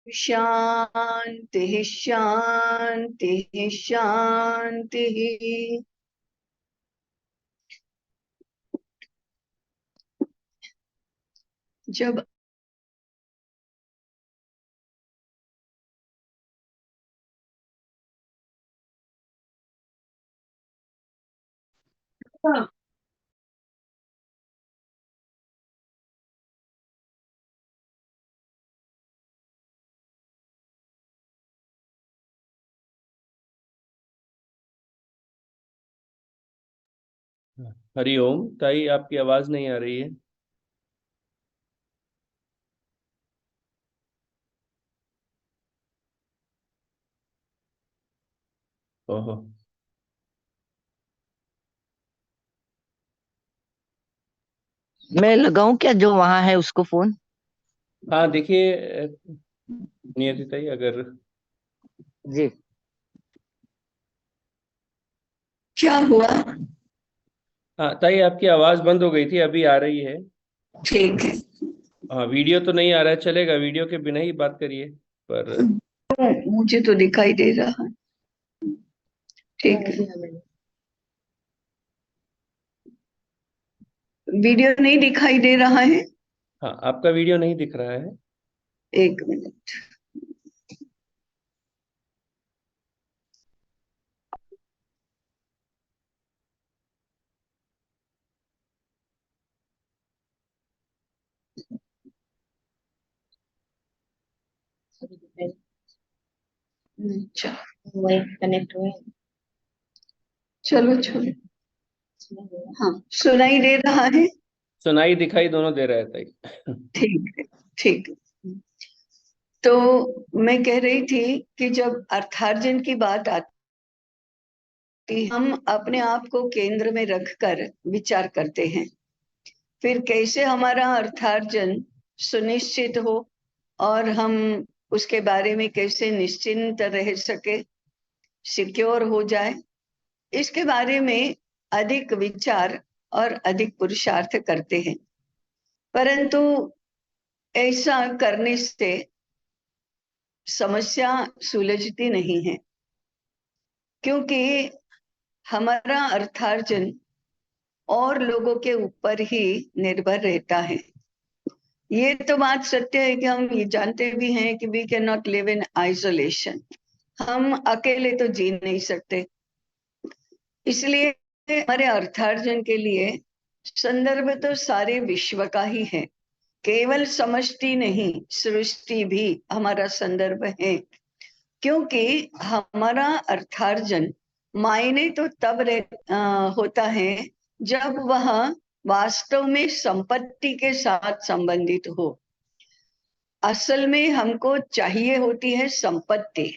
शांति शांति शांति। जब हरिओम ताई, आपकी आवाज नहीं आ रही है। ओहो। मैं लगाऊं क्या जो वहां है उसको फोन? हाँ देखिए, नियति ताई अगर। जी। क्या हुआ? हाँ ताई, आपकी आवाज बंद हो गई थी, अभी आ रही है। ठीक है। हाँ, वीडियो तो नहीं आ रहा है, चलेगा, वीडियो के बिना ही बात करिए। पर मुझे तो दिखाई दे रहा है। ठीक है। वीडियो नहीं दिखाई दे रहा है। हाँ, आपका वीडियो नहीं दिख रहा है। एक मिनट। अच्छा, कनेक्ट हुए। चलो छोड़ो। हाँ, सुनाई दे रहा है। सुनाई दिखाई दोनों दे रहा है ताई। ठीक है। ठीक है। तो मैं कह रही थी कि जब अर्थार्जन की बात आती, हम अपने आप को केंद्र में रखकर विचार करते हैं। फिर कैसे हमारा अर्थार्जन सुनिश्चित हो और हम उसके बारे में कैसे निश्चिंत रह सके, सिक्योर हो जाए, इसके बारे में अधिक विचार और अधिक पुरुषार्थ करते हैं। परंतु ऐसा करने से समस्या सुलझती नहीं है, क्योंकि हमारा अर्थार्जन और लोगों के ऊपर ही निर्भर रहता है। ये तो बात सत्य है कि हम ये जानते भी हैं कि we can not live in isolation. हम अकेले तो जी नहीं सकते। इसलिए हमारे अर्थार्जन के लिए संदर्भ तो सारे विश्व का ही है। केवल समष्टि नहीं, सृष्टि भी हमारा संदर्भ है। क्योंकि हमारा अर्थार्जन मायने तो तब होता है जब वह वास्तव में संपत्ति के साथ संबंधित हो। असल में हमको चाहिए होती है संपत्ति।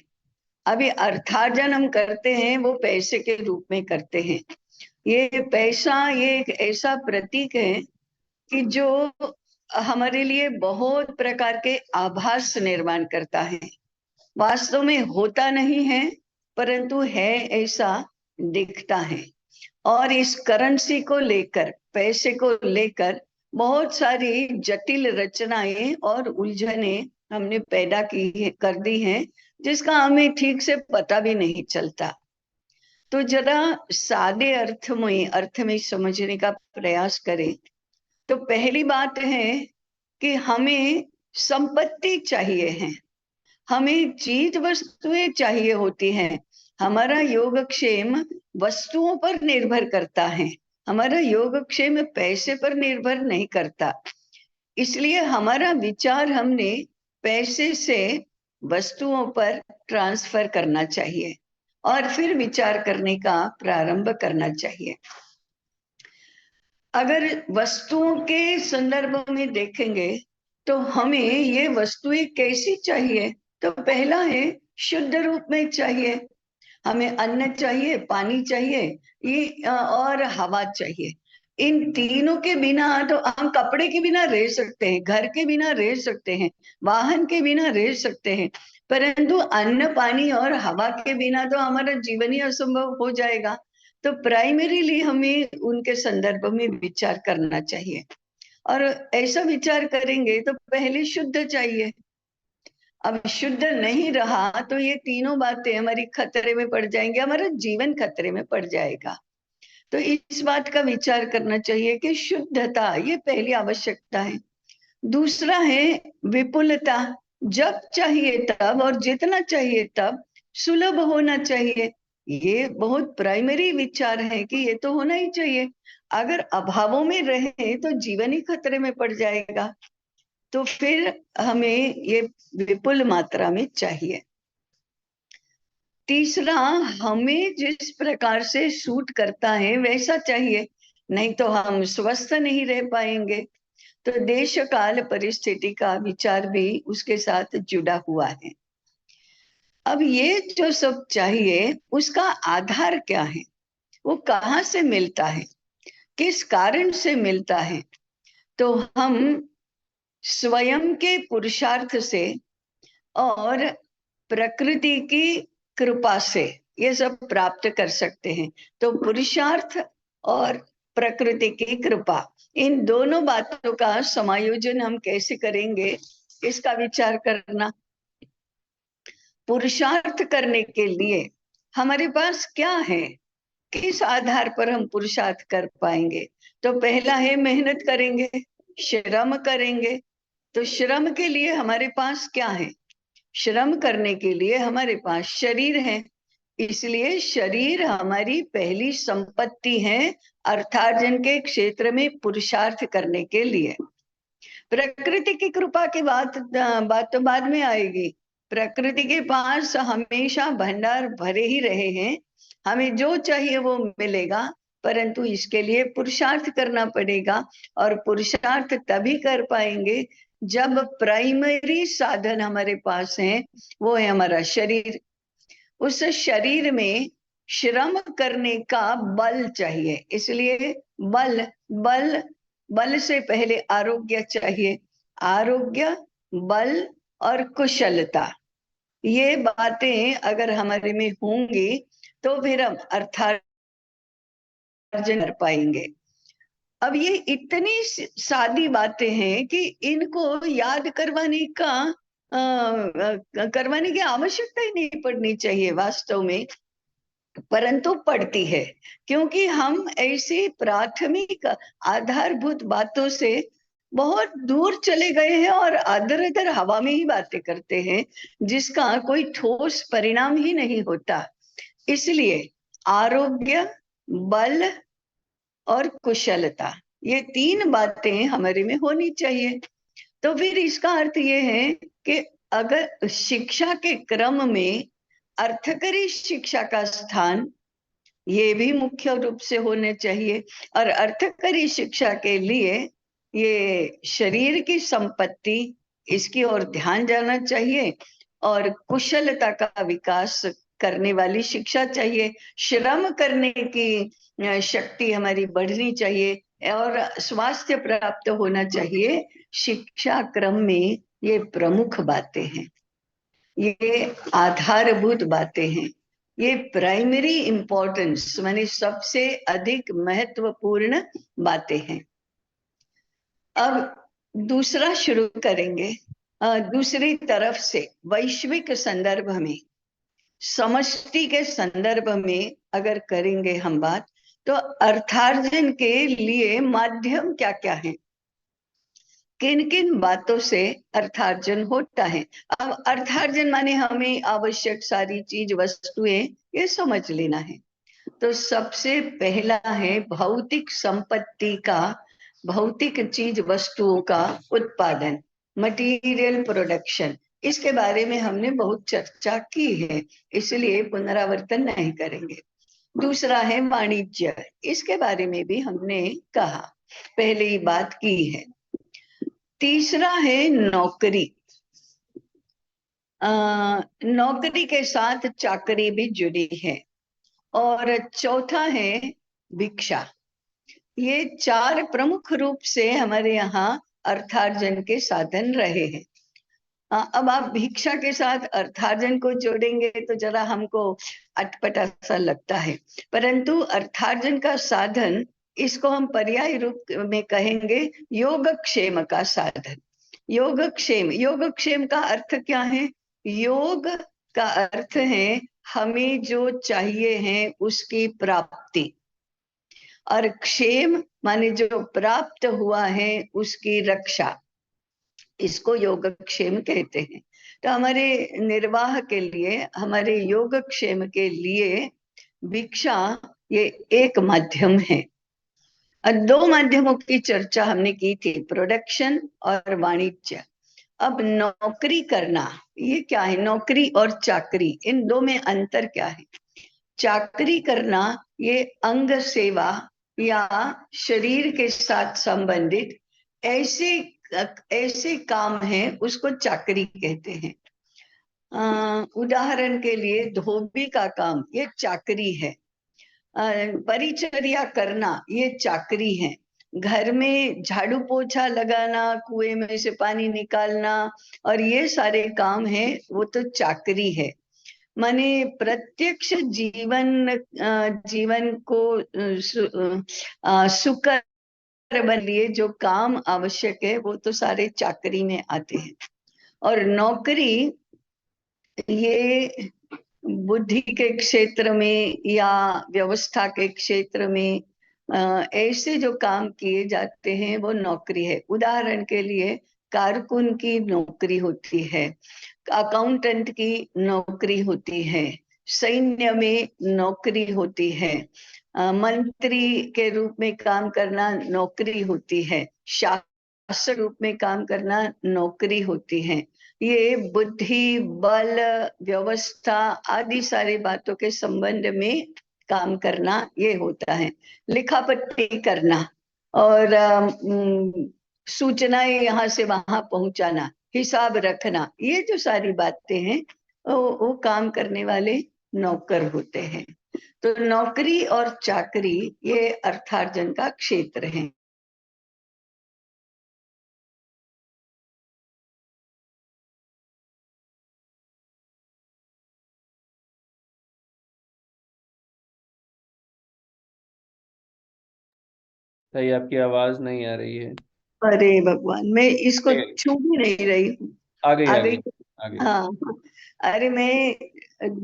अभी अर्थार्जन हम करते हैं वो पैसे के रूप में करते हैं। ये पैसा ये एक ऐसा प्रतीक है कि जो हमारे लिए बहुत प्रकार के आभास निर्माण करता है। वास्तव में होता नहीं है, परंतु है ऐसा दिखता है। और इस करेंसी को लेकर, पैसे को लेकर बहुत सारी जटिल रचनाएं और उलझने हमने पैदा कर दी हैं, जिसका हमें ठीक से पता भी नहीं चलता। तो जरा सादे अर्थ में समझने का प्रयास करें। तो पहली बात है कि हमें संपत्ति चाहिए है, हमें चीज वस्तुएं चाहिए होती हैं। हमारा योगक्षेम वस्तुओं पर निर्भर करता है, हमारा योगक्षेम पैसे पर निर्भर नहीं करता। इसलिए हमारा विचार हमने पैसे से वस्तुओं पर ट्रांसफर करना चाहिए और फिर विचार करने का प्रारंभ करना चाहिए। अगर वस्तुओं के संदर्भ में देखेंगे तो हमें ये वस्तुएं कैसी चाहिए? तो पहला है शुद्ध रूप में चाहिए। हमें अन्न चाहिए, पानी चाहिए, और हवा चाहिए। इन तीनों के बिना तो हम कपड़े के बिना रह सकते हैं, घर के बिना रह सकते हैं, वाहन के बिना रह सकते हैं, परंतु अन्न पानी और हवा के बिना तो हमारा जीवन ही असंभव हो जाएगा। तो प्राइमरीली हमें उनके संदर्भ में विचार करना चाहिए। और ऐसा विचार करेंगे तो पहले शुद्ध चाहिए। अब शुद्ध नहीं रहा तो ये तीनों बातें हमारी खतरे में पड़ जाएंगी, हमारा जीवन खतरे में पड़ जाएगा। तो इस बात का विचार करना चाहिए कि शुद्धता ये पहली आवश्यकता है। दूसरा है विपुलता, जब चाहिए तब और जितना चाहिए तब सुलभ होना चाहिए। ये बहुत प्राइमरी विचार है कि ये तो होना ही चाहिए। अगर अभावों में रहे तो जीवन ही खतरे में पड़ जाएगा। तो फिर हमें ये विपुल मात्रा में चाहिए। तीसरा, हमें जिस प्रकार से सूट करता है वैसा चाहिए, नहीं तो हम स्वस्थ नहीं रह पाएंगे। तो देश काल परिस्थिति का विचार भी उसके साथ जुड़ा हुआ है। अब ये जो सब चाहिए उसका आधार क्या है, वो कहाँ से मिलता है, किस कारण से मिलता है? तो हम स्वयं के पुरुषार्थ से और प्रकृति की कृपा से ये सब प्राप्त कर सकते हैं। तो पुरुषार्थ और प्रकृति की कृपा, इन दोनों बातों का समायोजन हम कैसे करेंगे इसका विचार करना। पुरुषार्थ करने के लिए हमारे पास क्या है, किस आधार पर हम पुरुषार्थ कर पाएंगे? तो पहला है मेहनत करेंगे, श्रम करेंगे। तो श्रम के लिए हमारे पास क्या है? श्रम करने के लिए हमारे पास शरीर है, इसलिए शरीर हमारी पहली संपत्ति है अर्थार्जन के क्षेत्र में पुरुषार्थ करने के लिए। प्रकृति की कृपा की बात तो बाद में आएगी। प्रकृति के पास हमेशा भंडार भरे ही रहे हैं, हमें जो चाहिए वो मिलेगा, परंतु इसके लिए पुरुषार्थ करना पड़ेगा। और पुरुषार्थ तभी कर पाएंगे जब प्राइमरी साधन हमारे पास है, वो है हमारा शरीर। उस शरीर में श्रम करने का बल चाहिए, इसलिए बल से पहले आरोग्य चाहिए। आरोग्य, बल और कुशलता, ये बातें अगर हमारे में होंगी तो फिर हम अर्थार्जन कर पाएंगे। अब ये इतनी सादी बातें हैं कि इनको याद करवाने की आवश्यकता ही नहीं पड़नी चाहिए वास्तव में, परंतु पड़ती है, क्योंकि हम ऐसी प्राथमिक आधारभूत बातों से बहुत दूर चले गए हैं और अदर अदर हवा में ही बातें करते हैं, जिसका कोई ठोस परिणाम ही नहीं होता। इसलिए आरोग्य, बल और कुशलता, ये तीन बातें हमारे में होनी चाहिए। तो फिर इसका अर्थ ये है कि अगर शिक्षा के क्रम में अर्थकरी शिक्षा का स्थान ये भी मुख्य रूप से होने चाहिए, और अर्थकरी शिक्षा के लिए ये शरीर की संपत्ति, इसकी ओर ध्यान जाना चाहिए, और कुशलता का विकास करने वाली शिक्षा चाहिए। श्रम करने की शक्ति हमारी बढ़नी चाहिए और स्वास्थ्य प्राप्त होना चाहिए। शिक्षा क्रम में ये प्रमुख बातें हैं, ये आधारभूत बातें हैं, ये प्राइमरी इंपॉर्टेंस माने सबसे अधिक महत्वपूर्ण बातें हैं। अब दूसरा शुरू करेंगे। दूसरी तरफ से वैश्विक संदर्भ में, समष्टि के संदर्भ में अगर करेंगे हम बात, तो अर्थार्जन के लिए माध्यम क्या क्या है, किन किन बातों से अर्थार्जन होता है। अब अर्थार्जन माने हमें आवश्यक सारी चीज वस्तुएं ये समझ लेना है। तो सबसे पहला है भौतिक संपत्ति का, भौतिक चीज वस्तुओं का उत्पादन, मटेरियल प्रोडक्शन। इसके बारे में हमने बहुत चर्चा की है, इसलिए पुनरावर्तन नहीं करेंगे। दूसरा है वाणिज्य, इसके बारे में भी हमने कहा, पहले ही बात की है। तीसरा है नौकरी, नौकरी के साथ चाकरी भी जुड़ी है। और चौथा है भिक्षा। ये चार प्रमुख रूप से हमारे यहाँ अर्थार्जन के साधन रहे हैं। अब आप भिक्षा के साथ अर्थार्जन को जोड़ेंगे तो जरा हमको अटपटा सा लगता है, परंतु अर्थार्जन का साधन, इसको हम पर्याय रूप में कहेंगे योगक्षेम का साधन। योगक्षेम, योगक्षेम का अर्थ क्या है? योग का अर्थ है हमें जो चाहिए है उसकी प्राप्ति, और क्षेम माने जो प्राप्त हुआ है उसकी रक्षा, इसको योगक्षेम कहते हैं। तो हमारे निर्वाह के लिए, हमारे योगक्षेम के लिए भिक्षा ये एक माध्यम है। दो माध्यमों की चर्चा हमने की थी, प्रोडक्शन और वाणिज्य। अब नौकरी करना, ये क्या है? नौकरी और चाकरी, इन दो में अंतर क्या है? चाकरी करना ये अंग सेवा या शरीर के साथ संबंधित ऐसे ऐसे काम है, उसको चाकरी कहते हैं। उदाहरण के लिए धोबी का काम ये चाकरी है। परिचर्या करना ये चाकरी है। घर में झाड़ू पोछा लगाना, कुएं में से पानी निकालना और ये सारे काम है, वो तो चाकरी है। माने प्रत्यक्ष जीवन को सुकर बन लिए जो काम आवश्यक है वो तो सारे चाकरी में आते हैं। और नौकरी ये बुद्धि के क्षेत्र में या व्यवस्था के क्षेत्र में ऐसे जो काम किए जाते हैं वो नौकरी है। उदाहरण के लिए कारकुन की नौकरी होती है, अकाउंटेंट की नौकरी होती है, सैन्य में नौकरी होती है, मंत्री के रूप में काम करना नौकरी होती है, शासक रूप में काम करना नौकरी होती है। ये बुद्धि, बल, व्यवस्था आदि सारी बातों के संबंध में काम करना ये होता है। लिखा पट्टी करना और सूचनाएं यहाँ से वहां पहुंचाना, हिसाब रखना, ये जो सारी बातें हैं वो काम करने वाले नौकर होते हैं। तो नौकरी और चाकरी ये अर्थार्जन का क्षेत्र है। सही, आपकी आवाज नहीं आ रही है। अरे भगवान, मैं इसको छू भी नहीं रही हूँ। आ गई, आ आ गई? गई, आ गई। हाँ, अरे मैं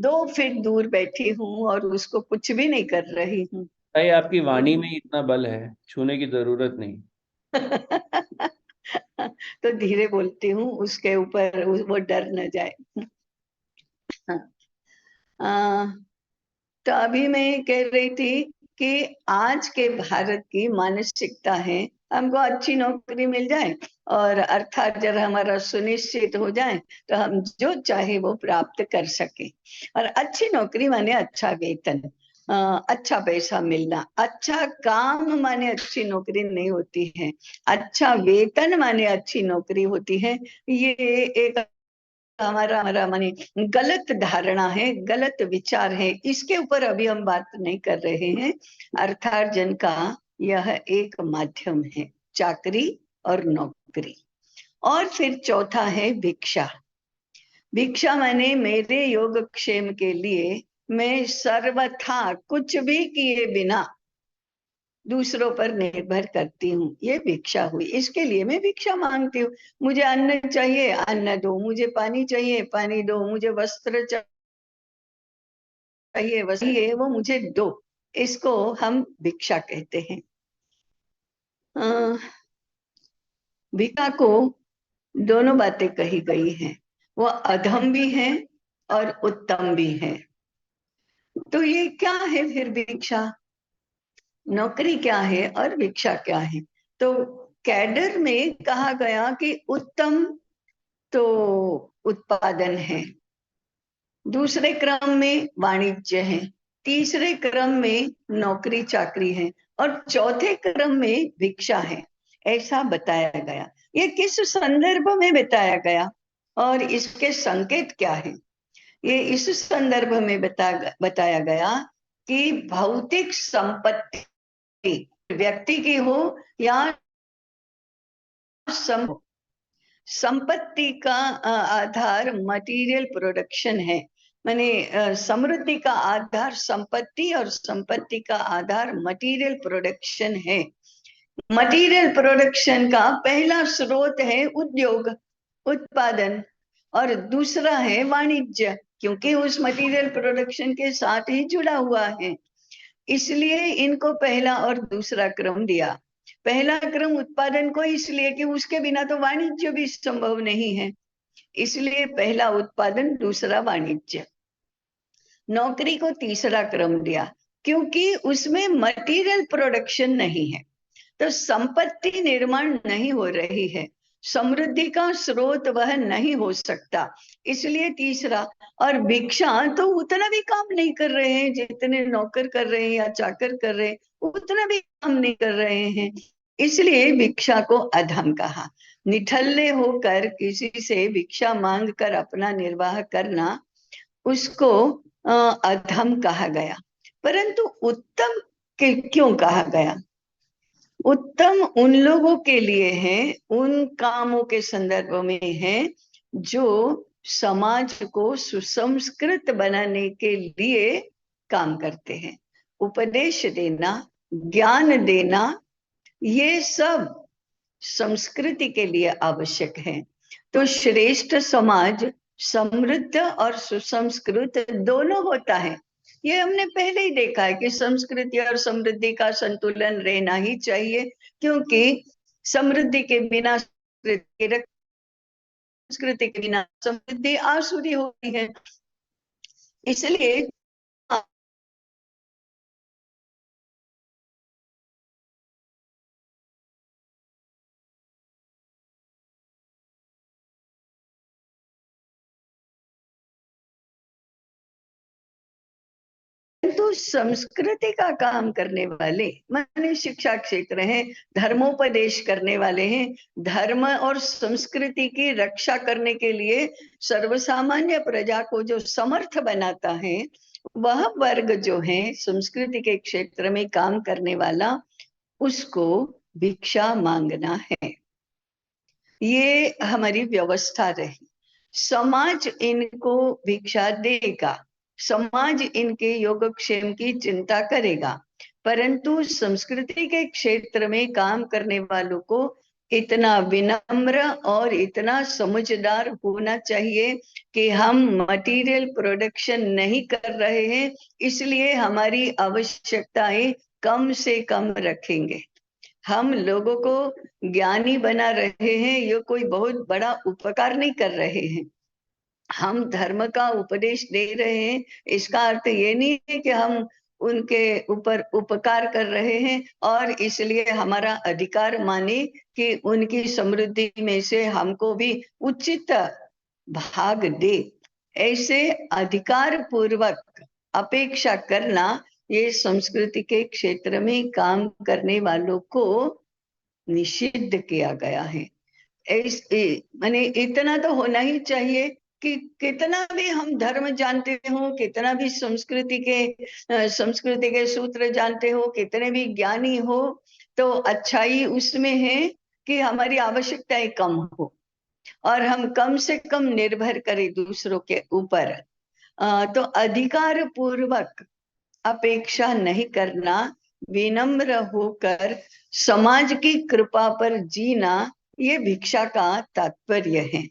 2 फीट दूर बैठी हूँ और उसको कुछ भी नहीं कर रही हूँ। सही, आपकी वाणी में इतना बल है, छूने की जरूरत नहीं। तो धीरे बोलती हूँ, उसके ऊपर वो डर न जाए। हाँ, तो अभी मैं कह रही थी कि आज के भारत की मानसिकता है हमको अच्छी नौकरी मिल जाए और अर्थार्जन हमारा सुनिश्चित हो जाए तो हम जो चाहे वो प्राप्त कर सके। और अच्छी नौकरी माने अच्छा वेतन, अच्छा पैसा मिलना। अच्छा काम माने अच्छी नौकरी नहीं होती है, अच्छा वेतन माने अच्छी नौकरी होती है। ये एक हमारा हमारा माने गलत धारणा है, गलत विचार है। इसके ऊपर अभी हम बात नहीं कर रहे हैं। अर्थार्जन का यह एक माध्यम है, चाकरी और नौकरी। और फिर चौथा है भिक्षा। भिक्षा माने मेरे योगक्षेम के लिए मैं सर्वथा कुछ भी किए बिना दूसरों पर निर्भर करती हूँ, ये भिक्षा हुई। इसके लिए मैं भिक्षा मांगती हूँ। मुझे अन्न चाहिए, अन्न दो। मुझे पानी चाहिए, पानी दो। मुझे वस्त्र चाहिए, वस्त्र वो मुझे दो। इसको हम भिक्षा कहते हैं। भिक्षा को दोनों बातें कही गई हैं, वो अधम भी है और उत्तम भी है। तो ये क्या है फिर भिक्षा? नौकरी क्या है और भिक्षा क्या है? तो कैडर में कहा गया कि उत्तम तो उत्पादन है, दूसरे क्रम में वाणिज्य है, तीसरे क्रम में नौकरी चाकरी है और चौथे क्रम में भिक्षा है, ऐसा बताया गया। ये किस संदर्भ में बताया गया और इसके संकेत क्या है? ये इस संदर्भ में बताया गया कि भौतिक संपत्ति व्यक्ति की हो या संपत्ति का आधार मटेरियल प्रोडक्शन है। माने समृद्धि का आधार संपत्ति और संपत्ति का आधार मटेरियल प्रोडक्शन है। मटेरियल प्रोडक्शन का पहला स्रोत है उद्योग, उत्पादन, और दूसरा है वाणिज्य, क्योंकि उस मटेरियल प्रोडक्शन के साथ ही जुड़ा हुआ है, इसलिए इनको पहला और दूसरा क्रम दिया। पहला क्रम उत्पादन को इसलिए कि उसके बिना तो वाणिज्य भी संभव नहीं है, इसलिए पहला उत्पादन दूसरा वाणिज्य। नौकरी को तीसरा क्रम दिया क्योंकि उसमें मटेरियल प्रोडक्शन नहीं है, तो संपत्ति निर्माण नहीं हो रही है, समृद्धि का स्रोत वह नहीं हो सकता, इसलिए तीसरा। और भिक्षा तो उतना भी काम नहीं कर रहे हैं जितने नौकर कर रहे हैं या चाकर कर रहे हैं, उतना भी काम नहीं कर रहे हैं, इसलिए भिक्षा को अधम कहा। निठल्ले होकर किसी से भिक्षा मांग कर अपना निर्वाह करना, उसको अधम कहा गया। परंतु उत्तम क्यों कहा गया? उत्तम उन लोगों के लिए है, उन कामों के संदर्भ में है जो समाज को सुसंस्कृत बनाने के लिए काम करते हैं। उपदेश देना, ज्ञान देना, ये सब संस्कृति के लिए आवश्यक है। तो श्रेष्ठ समाज समृद्ध और सुसंस्कृत दोनों होता है। ये हमने पहले ही देखा है कि संस्कृति और समृद्धि का संतुलन रहना ही चाहिए, क्योंकि समृद्धि के बिना संस्कृति के बिना समृद्धि आसुरी होती है। इसलिए तो संस्कृति का काम करने वाले माने शिक्षा क्षेत्र हैं, धर्मोपदेश करने वाले हैं, धर्म और संस्कृति की रक्षा करने के लिए सर्वसामान्य प्रजा को जो समर्थ बनाता है, वह वर्ग जो है संस्कृति के क्षेत्र में काम करने वाला, उसको भिक्षा मांगना है। ये हमारी व्यवस्था रही। समाज इनको भिक्षा देगा, समाज इनके योगक्षेम की चिंता करेगा, परंतु संस्कृति के क्षेत्र में काम करने वालों को इतना विनम्र और इतना समझदार होना चाहिए कि हम मटेरियल प्रोडक्शन नहीं कर रहे हैं, इसलिए हमारी आवश्यकताएं कम से कम रखेंगे। हम लोगों को ज्ञानी बना रहे हैं, ये कोई बहुत बड़ा उपकार नहीं कर रहे हैं। हम धर्म का उपदेश दे रहे हैं, इसका अर्थ ये नहीं है कि हम उनके ऊपर उपकार कर रहे हैं और इसलिए हमारा अधिकार माने कि उनकी समृद्धि में से हमको भी उचित भाग दे। ऐसे अधिकार पूर्वक अपेक्षा करना, ये संस्कृति के क्षेत्र में काम करने वालों को निषिद्ध किया गया है। माने इतना तो होना ही चाहिए कि कितना भी हम धर्म जानते हो, कितना भी संस्कृति के सूत्र जानते हो, कितने भी ज्ञानी हो, तो अच्छाई उसमें है कि हमारी आवश्यकताएं कम हो और हम कम से कम निर्भर करें दूसरों के ऊपर। तो अधिकार पूर्वक अपेक्षा नहीं करना, विनम्र होकर समाज की कृपा पर जीना, ये भिक्षा का तात्पर्य है।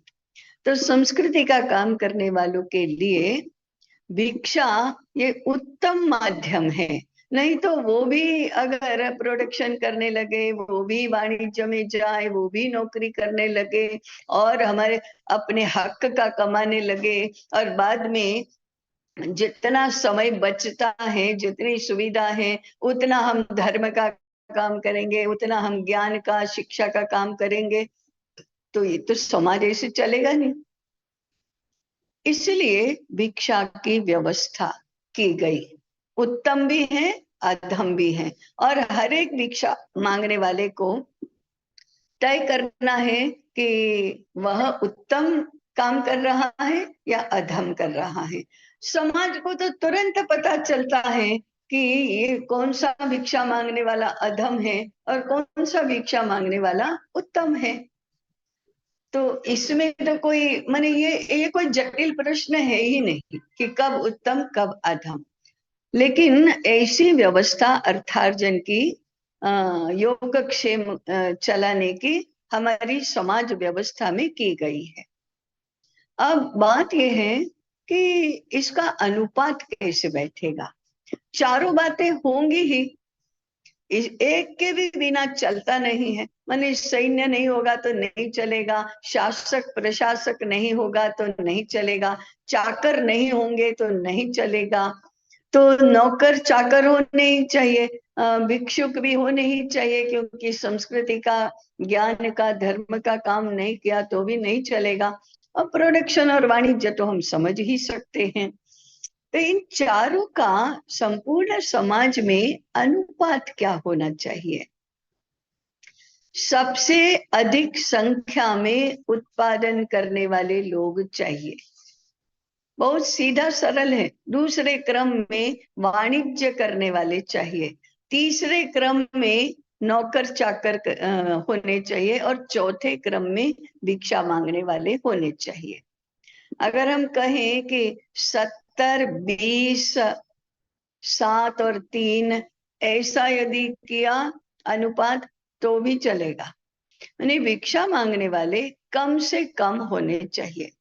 तो संस्कृति का काम करने वालों के लिए भिक्षा ये उत्तम माध्यम है। नहीं तो वो भी अगर प्रोडक्शन करने लगे, वो भी वाणिज्य में जाए, वो भी नौकरी करने लगे और हमारे अपने हक का कमाने लगे, और बाद में जितना समय बचता है, जितनी सुविधा है, उतना हम धर्म का काम करेंगे, उतना हम ज्ञान का, शिक्षा का काम करेंगे, तो ये तो समाज ऐसे चलेगा नहीं। इसलिए भिक्षा की व्यवस्था की गई। उत्तम भी है, अधम भी है, और हर एक भिक्षा मांगने वाले को तय करना है कि वह उत्तम काम कर रहा है या अधम कर रहा है। समाज को तो तुरंत पता चलता है कि ये कौन सा भिक्षा मांगने वाला अधम है और कौन सा भिक्षा मांगने वाला उत्तम है। तो इसमें तो कोई माने ये कोई जटिल प्रश्न है ही नहीं कि कब उत्तम कब अधम। लेकिन ऐसी व्यवस्था अर्थार्जन की योगक्षेम चलाने की हमारी समाज व्यवस्था में की गई है। अब बात यह है कि इसका अनुपात कैसे बैठेगा। चारों बातें होंगी ही, एक के भी बिना चलता नहीं है। माने सैन्य नहीं होगा तो नहीं चलेगा, शासक प्रशासक नहीं होगा तो नहीं चलेगा, चाकर नहीं होंगे तो नहीं चलेगा, तो नौकर चाकर होने ही चाहिए, भिक्षुक भी होने ही चाहिए, क्योंकि संस्कृति का, ज्ञान का, धर्म का काम नहीं किया तो भी नहीं चलेगा। और प्रोडक्शन और वाणिज्य तो हम समझ ही सकते हैं। तो इन चारों का संपूर्ण समाज में अनुपात क्या होना चाहिए। सबसे अधिक संख्या में उत्पादन करने वाले लोग चाहिए, बहुत सीधा सरल है। दूसरे क्रम में वाणिज्य करने वाले चाहिए, तीसरे क्रम में नौकर चाकर होने चाहिए, और चौथे क्रम में भिक्षा मांगने वाले होने चाहिए। अगर हम कहें कि 70, 20, 7 और 3 ऐसा यदि किया अनुपात तो भी चलेगा। यानी भिक्षा मांगने वाले कम से कम होने चाहिए।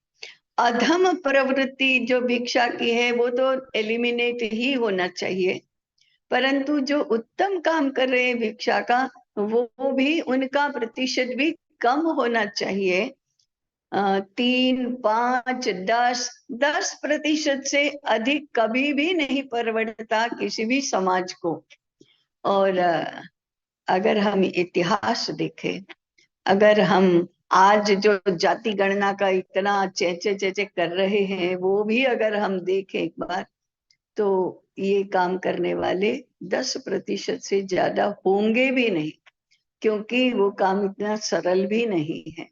अधम प्रवृत्ति जो भिक्षा की है वो तो एलिमिनेट ही होना चाहिए, परंतु जो उत्तम काम कर रहे हैं भिक्षा का, वो भी, उनका प्रतिशत भी कम होना चाहिए। 3, 5, 10% से अधिक कभी भी नहीं परवड़ता किसी भी समाज को। और अगर हम इतिहास देखें, अगर हम आज जो जाति गणना का इतना चेचे कर रहे हैं, वो भी अगर हम देखें एक बार, तो ये काम करने वाले 10% से ज्यादा होंगे भी नहीं, क्योंकि वो काम इतना सरल भी नहीं है।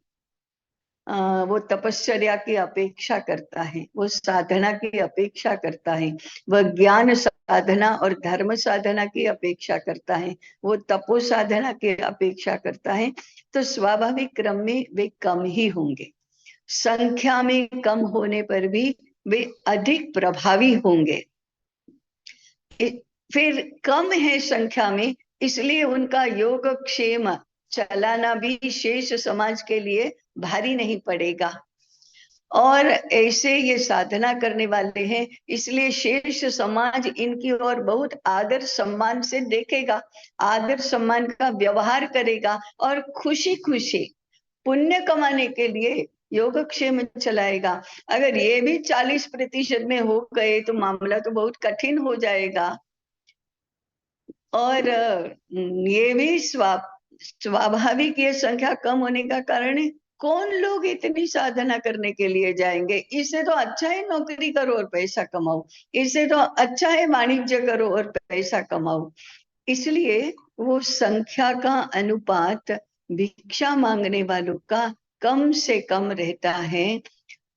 वो तपश्चर्या की अपेक्षा करता है, वो साधना की अपेक्षा करता है, वह ज्ञान साधना और धर्म साधना की अपेक्षा करता है, वो तपो साधना की अपेक्षा करता है। तो स्वाभाविक क्रम में वे कम ही होंगे, संख्या में कम होने पर भी वे अधिक प्रभावी होंगे। फिर कम है संख्या में, इसलिए उनका योगक्षेम चलाना भी शेष समाज के लिए भारी नहीं पड़ेगा। और ऐसे ये साधना करने वाले हैं, इसलिए शेष समाज इनकी ओर बहुत आदर सम्मान से देखेगा, आदर सम्मान का व्यवहार करेगा, और खुशी खुशी पुण्य कमाने के लिए योगक्षेम चलाएगा। अगर ये भी 40% में हो गए तो मामला तो बहुत कठिन हो जाएगा। और ये भी स्वाभाविक, ये संख्या कम होने का कारण है, कौन लोग इतनी साधना करने के लिए जाएंगे। इससे तो अच्छा है नौकरी करो और पैसा कमाओ, इससे तो अच्छा है वाणिज्य करो और पैसा कमाओ। इसलिए वो संख्या का अनुपात भिक्षा मांगने वालों का कम से कम रहता है,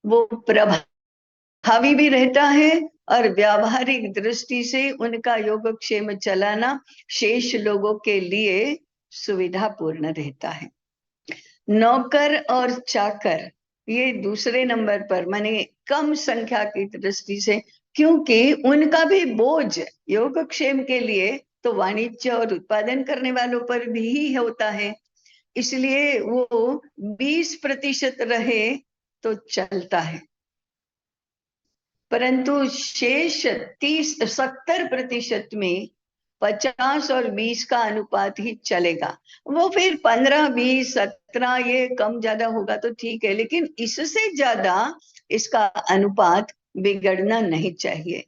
वो प्रभावी भी रहता है, और व्यावहारिक दृष्टि से उनका योगक्षेम चलाना शेष लोगों के लिए सुविधापूर्ण रहता है। नौकर और चाकर ये दूसरे नंबर पर, माने कम संख्या की दृष्टि से, क्योंकि उनका भी बोझ योगक्षेम के लिए तो वाणिज्य और उत्पादन करने वालों पर भी होता है, इसलिए वो 20% रहे तो चलता है। परंतु शेष 70% में 50 और 20 का अनुपात ही चलेगा। वो फिर 15, 20, 17 ये कम ज्यादा होगा तो ठीक है, लेकिन इससे ज्यादा इसका अनुपात बिगड़ना नहीं चाहिए।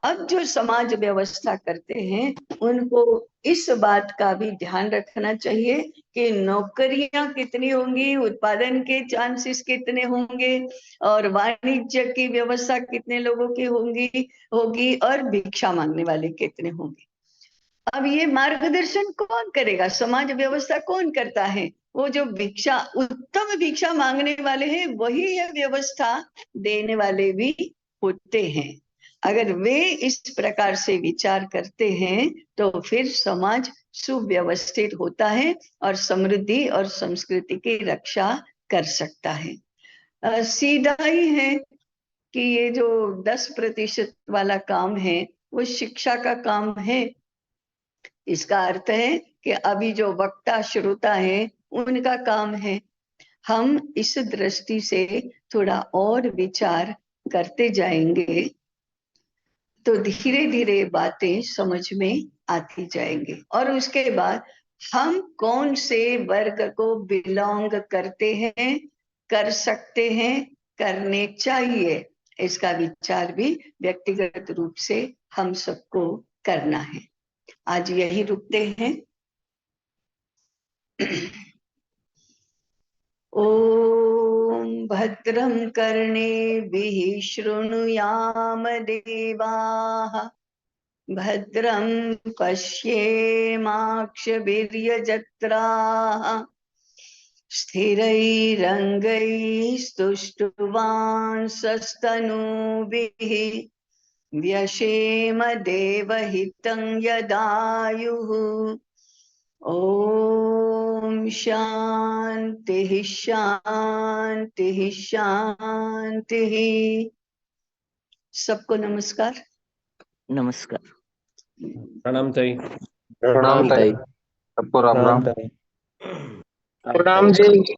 अब जो समाज व्यवस्था करते हैं उनको इस बात का भी ध्यान रखना चाहिए कि नौकरियां कितनी होंगी, उत्पादन के चांसेस कितने होंगे, और वाणिज्य की व्यवस्था कितने लोगों की होगी, और भिक्षा मांगने वाले कितने होंगे। अब ये मार्गदर्शन कौन करेगा, समाज व्यवस्था कौन करता है। वो जो उत्तम भिक्षा मांगने वाले हैं वही यह व्यवस्था देने वाले भी होते हैं। अगर वे इस प्रकार से विचार करते हैं तो फिर समाज सुव्यवस्थित होता है और समृद्धि और संस्कृति की रक्षा कर सकता है। सीधा ही है कि ये जो 10% वाला काम है वो शिक्षा का काम है। इसका अर्थ है कि अभी जो वक्ता श्रोता है उनका काम है। हम इस दृष्टि से थोड़ा और विचार करते जाएंगे तो धीरे धीरे बातें समझ में आती जाएंगी, और उसके बाद हम कौन से वर्ग को बिलोंग करते हैं, कर सकते हैं, करने चाहिए, इसका विचार भी व्यक्तिगत रूप से हम सबको करना है। आज यही रुकते हैं। ॐ भद्रं कर्णेभिः शृणुयाम देवाः, भद्रं पश्येमाक्षभिर्यजत्राः, स्थिरैरङ्गैस्तुष्टुवांसस्तनूभिः व्यशेम देवहितं यदायुः। ओम शांति शांति शांति। सबको नमस्कार। नमस्कार। प्रणाम ताई। प्रणाम ताई, सबको राम राम। ताई। प्रणाम जी।